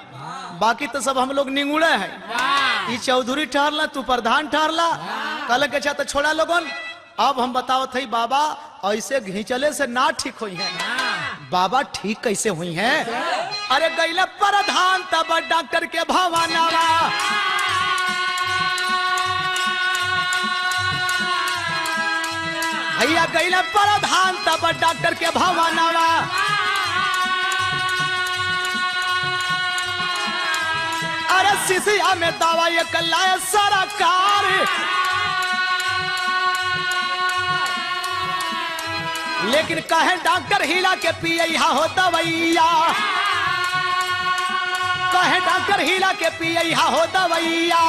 बाकी तो सब हम लोग निगुड़े हैं। ये चौधरी ठहरला तू प्रधान ठहरला। कहल के अच्छा तो छोड़ा लोगन, अब हम बतावत है बाबा ऐसे घींचले से ना ठीक हुई है। बाबा ठीक कैसे हुई है? अरे गईले प्रधान तब डॉक्टर के भवानावा, भैया गईला प्रधान तब डॉक्टर के भवनवा अरे शीशिया में दवा ये कल्ला सरकार लेकिन कहे डॉक्टर हिला के पिए यहाँ हो दवैया कहे डॉक्टर हिला के पिए यहाँ हो दवैया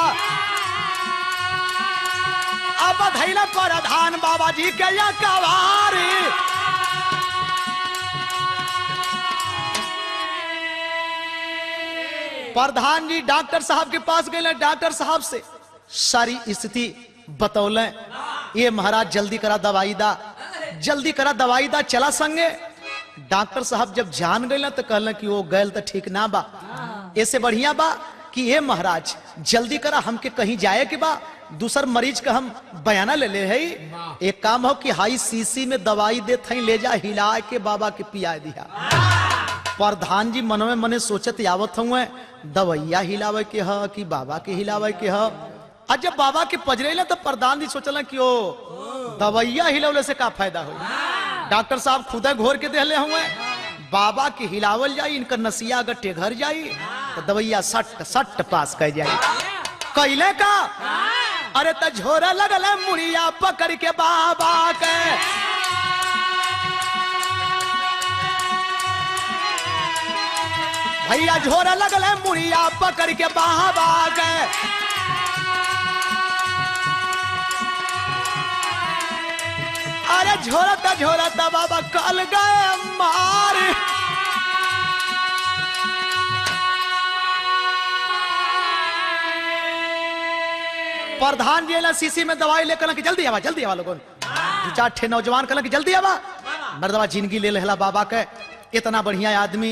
अब धैला प्रधान बाबा जी के या कवार प्रधान जी डॉक्टर साहब के पास गए डॉक्टर साहब से सारी स्थिति बतौले ये महाराज जल्दी करा दवाई दा जल्दी करा दवाई दा चला संगे डॉक्टर साहब जब जान गए तो कहल कि वो गैल तो ठीक ना बा ऐसे बढ़िया बा कि ये महाराज जल्दी करा हमके कहीं जाए कि बा दूसर मरीज का हम बयाना ले ले है एक काम हो कि हाई सीसी में दवाई दे थई ले जा हिला के बाबा के पिया दिया प्रधान जी मन में मने सोचत आवत हुए दवैया हिलावे के ह कि बाबा के हिलावे के ह आज जब बाबा के पजरेला तो प्रधान जी सोचला कि ओ दवैया हिलावले से का फायदा हो डॉक्टर साहब खुदा घोर के देले हुए बाबा के हिलावल जाई इनका नसिया अगर टेघर जाई तो दवैया सट सट पास कर जाई कैले का अरे त झोरा लगल मुड़िया पकड़ के बाबा के भैया झोरा लगल मुड़िया पकड़ के बाबा के अरे झोरता बाबा कल गए मार प्रधान जी शीशी में दवाई लेकर कि जल्दी आवा लोगों दो चार ठे नौजवान कहला कि जल्दी आवा मर्दवा जिंदगी ले लेला बाबा के इतना बढ़िया आदमी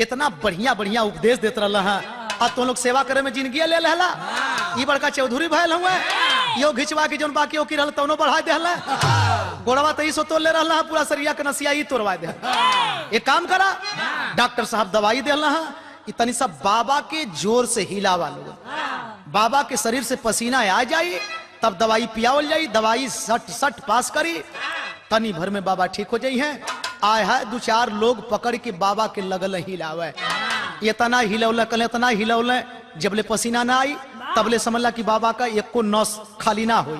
इतना बढ़िया उपदेश देते रहा है अब तुम लोग सेवा करे में जिंदगी ले लेला ई बड़का चौधरी भयल हुए यो घिचवा के जोन बाकी ओकी रहल तौनो बढ़ा देहला गोड़वा तई सो तोड़ ले रहला पूरा सरिया के नसिया ई तोड़वा दे एक काम करा डॉक्टर साहब दवाई देहला इतनी सब बाबा के जोर से हिलावा लोग बाबा के शरीर से पसीना आ जाई तब दवाई पियावल जाई दवाई सट सट पास करी तनी भर में बाबा ठीक हो जाई है आय है दो चार लोग पकड़ के बाबा के लगल हिलावे इतना हिलौल कल इतना हिलौल जबले पसीना ना आई तबले समझला कि बाबा का एक को नस खाली ना हुई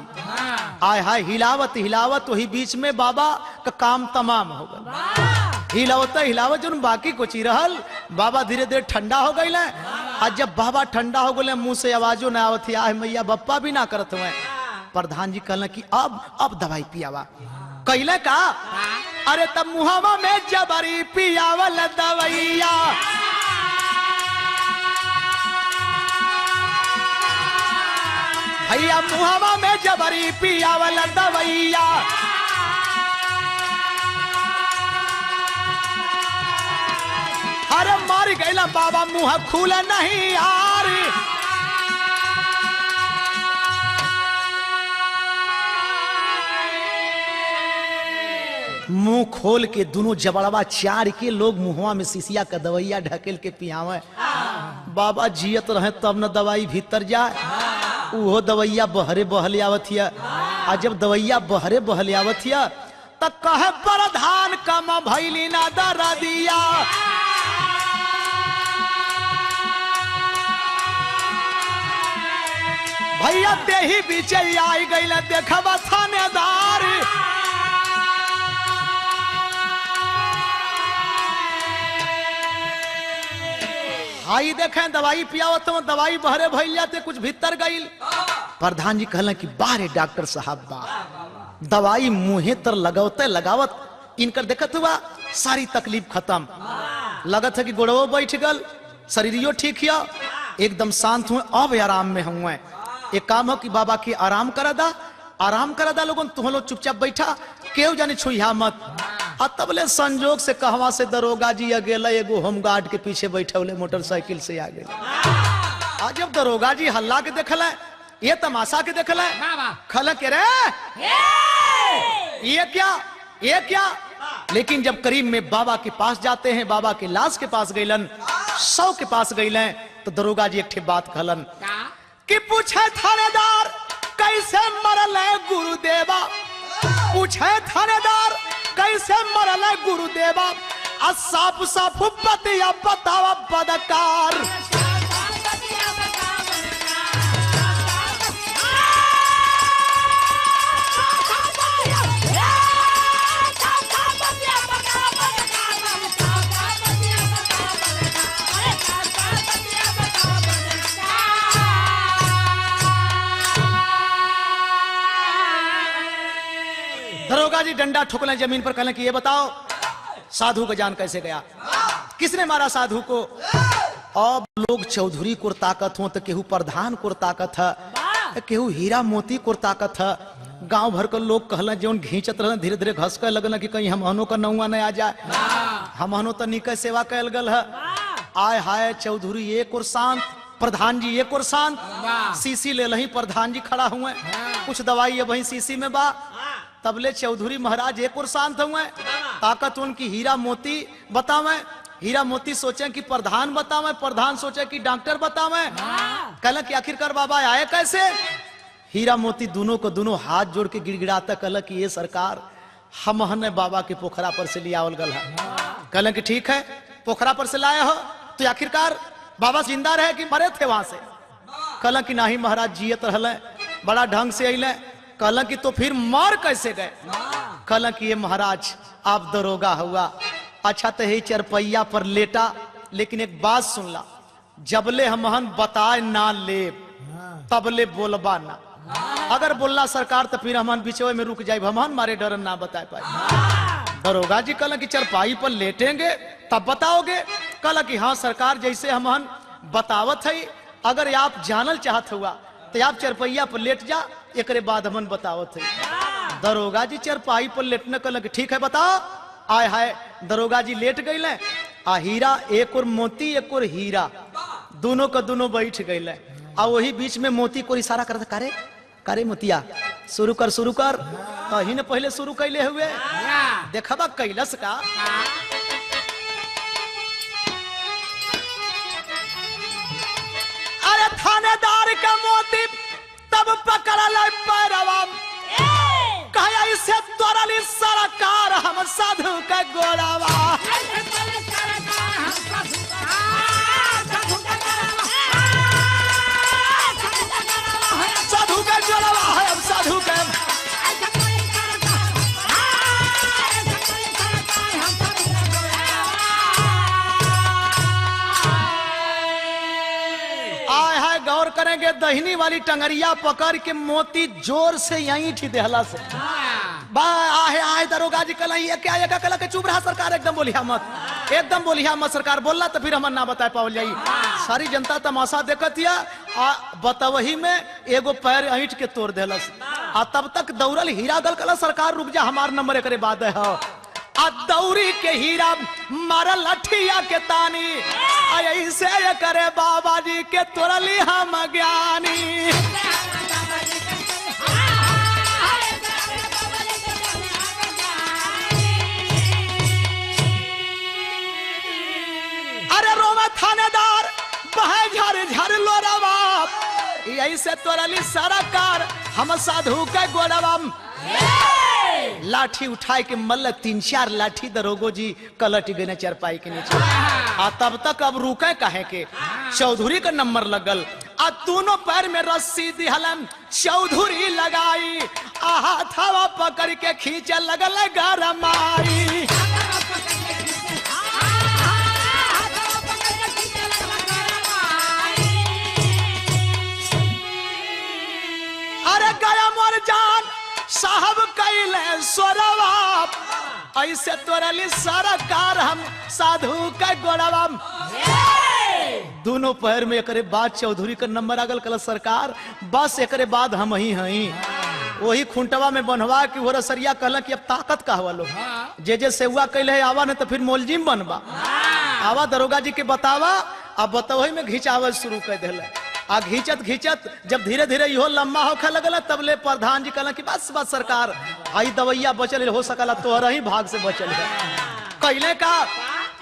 आय हाय हिलावत वही बीच में बाबा का काम तमाम हो गया हिलावत जो बाकी कुछ ही रहल बाबा धीरे धीरे ठंडा हो गई आज जब बाबा ठंडा हो गए मुंह से आवाजो ना आवत आह मैया बप्पा भी ना करत हुए प्रधान जी कहला कि अब दवाई पियावा कहले का अरे तब मुहावा में जबरी पियावल दवैया भैया मुहावा में जबरी पियावल दवैया अरे मार गईला बाबा मुंह खुला नहीं यार मुंह खोल के दोनों जबड़वा चार के लोग मुहवा में शीशिया का दवैया ढकेल के पियावे बाबा जियत रहे तब न दवाई भीतर जाए वो दवैया बहरे बहले आवत आ जब दवैया बहरे बहले आवत तब कहे प्रधान कम भैली ना दरदिया भैया देही बीच आई गई देखबा थानेदार आई देखें दवाई पियावत तो दवाई बहरे भइल जाते कुछ भीतर गई प्रधान जी कहला कि बारे डॉक्टर साहब बा दवाई मुंहे तर लगावत इनकर देखत हुआ सारी तकलीफ खत्म लगत है कि गोड़वो बैठ गल शरीरियो ठीक है एकदम शांत हुए अब आराम में हुए एक काम हो कि बाबा की आराम करा दा लोगन तुम लोग चुपचाप बैठा केहू जाने छुइहा मत तबले संजोग से कहवा से दरोगा जी अगेला एगो होमगार्ड के पीछे बैठे मोटरसाइकिल से आ गए जब दरोगा जी हल्ला के देखल ये तमाशा के देखल खल के रे ये क्या लेकिन जब करीब में बाबा के पास जाते हैं बाबा के लाश के पास गईलन सौ के पास गईलन तो दरोगा जी एक ठे बात कहलन कि पूछे थानेदार कैसे मरल है गुरुदेवा पूछे थानेदार कैसे मरल गुरुदेवा, आ साफ साफ बतिया बतावा बदकार। दरोगा जी डंडा ठोकले जमीन पर, कहले कि ये बताओ साधु का जान कैसे गया, किसने मारा साधु को। अब लोग चौधरी को ताकत हो तो केहू प्रधान को ताकत है, केहू हीरा मोती को ताकत है। गांव भर के लोग कहले जो घींचत रहे, धीरे धीरे घसके लगल कि कहीं हमहनो का नौआ नहीं आ जाए, हमहनो तो निके सेवा कैल गल है। आय हाय चौधरी एक और शांत, प्रधान जी एक और शांत, सीसी ले लही प्रधान जी खड़ा हुए, कुछ दवाई वही सीसी में बा। तबले चौधरी महाराज एक और शांत हुए, ताकत उनकी हीरा मोती बतावे। हीरा मोती सोचे कि प्रधान बतावे, प्रधान सोचे कि डॉक्टर बतावे। कहला कि आखिरकार बाबा आए कैसे। हीरा मोती दोनों को दोनों हाथ जोड़ के गिड़गिड़ाता कहला कि ये सरकार हम बाबा के पोखरा पर से लिया गल है। कहला कि ठीक है पोखरा पर से लाए हो, तो आखिरकार बाबा जिंदा रहे कि मरे थे वहां से। कहला कि नहीं महाराज जियत रहले, बड़ा ढंग से अले। कहला कि तो फिर मार कैसे गए। कहला कि ये महाराज आप दरोगा हुआ, अच्छा तो ही चरपैया पर लेटा, लेकिन एक बात सुन ला, जबले हमहन बताए ना ले तबले बोलबा ना। अगर बोलला सरकार तो फिर हमहन बिचवे में रुक जाए, हमहन मारे डर ना बता पाए। दरोगा जी कहला कि चरपाई पर लेटेंगे तब बताओगे। कहला कि हाँ सरकार जैसे हमहन बतावत है, अगर आप जानल चाहत हुआ तो आप चरपैया पर लेट जा, एक बाद हमन बतावत है। दरोगा जी चरपाई पर लेटने कहला कि ठीक है बताओ। आय हाय दरोगा जी लेट गईले, आ हीरा एक और मोती एक और हीरा दोनों का दोनों बैठ गईले, आ वही बीच में मोती को इशारा करता, करे करे मोतिया शुरू कर शुरू कर। तो ही ने पहले शुरू कैले हुए, देखबा कैलस का। अरे थानेदार का मोती तब पकड़ल पैरवा, कहा इसे तोरली सरकार हम साधु का गोड़ावा। साधु का गोड़ावा है हम साधु का। आय हाय गौर करेंगे, दहिनी वाली टंगरिया पकड़ के मोती जोर से यहीं थी देहला से। आहे आहे दरोगा जी कहला ये क्या, ये कहला के चुप रहा सरकार, एकदम बोलिया मत, एकदम बोलिया मत। सरकार बोलला तो फिर हम ना बता पावल जाई। सारी जनता तमाशा देखत या, बतवही में एगो पैर ऐंठ के तोड़ देलस। आ तब तक दौड़ल हीरा गल कहला सरकार रुक जा, हमार नंबर एकरे बाद है। आ दौरी के हीरा मारल लठिया के तानी, ऐसे करे बाबा जी के तोड़ली हम ज्ञानी। अरे रोमा थानेदार बहे झर झर लोरावा, ऐसे तोड़ली सरकार हम साधु के गोड़वा। लाठी उठाए के मल्ल 3-4 लाठी दरोगो जी कलट गए चरपाई के नीचे। आ तब तक अब रुके काहे के, चौधरी का नंबर लगल। आ दोनों पैर में रस्सी दिहलन, चौधरी लगाई, आ हाथवा पकड़ के खींचे लगल गरमाई। अरे गया मोर जान साहब कैले सोरवा, ऐसे तोरली सरकार हम साधु का गोड़वा। दोनों पैर में एकरे बाद चौधरी का नंबर आगल कल सरकार, बस एकरे बाद हम ही हई। वही खुंटवा में बनवा कि वो रसरिया कहला कि अब ताकत का हवा लो, जे सेवा कैले आवा न तो फिर मोलजिम बनवा। आवा दरोगा जी के बतावा, अब बतावही में घिंचावल शुरू कर दिल। आ घिंचत घिंचत जब धीरे धीरे इहो लम्बा होखे लगल, तबले प्रधान जी कहला कि बस बस सरकार आई दवैया बचल हो सकला, तोहरा ही भाग से बचल है। कैले का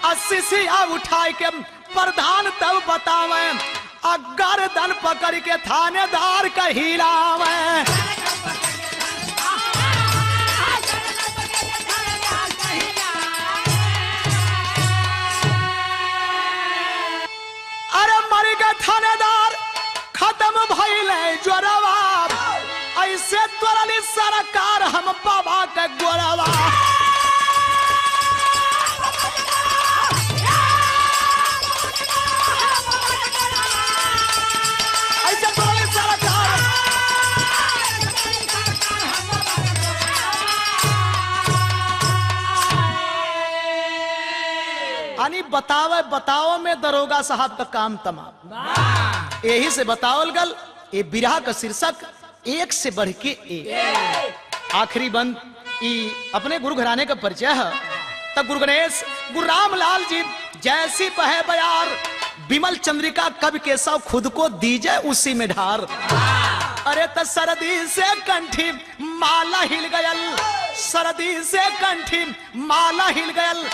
80 सिया उठाए के प्रधान तब बतावे, आ गर्दन पकड़ के थानेदार का हिलावे। यानी बतावे बताओ में दरोगा साहब का काम तमाम। यही से बतावल गल ये बिरहा का शीर्षक एक से बढ़ के एक। आखिरी बंद अपने गुरु घराने का परिचय है। तब गुरु गणेश गुरु रामलाल जी जैसी बहे बयार, विमल चंद्रिका कवि केशव खुद को दीजे उसी में ढार। अरे त सरदी से कंठी माला हिल गयल, सरदी से कंठी माला हिल गयल,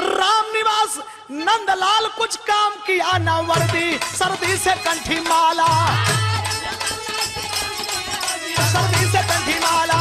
राम निवास नंदलाल कुछ काम किया न वर्दी, सर्दी से कंठी माला, सर्दी से कंठी माला।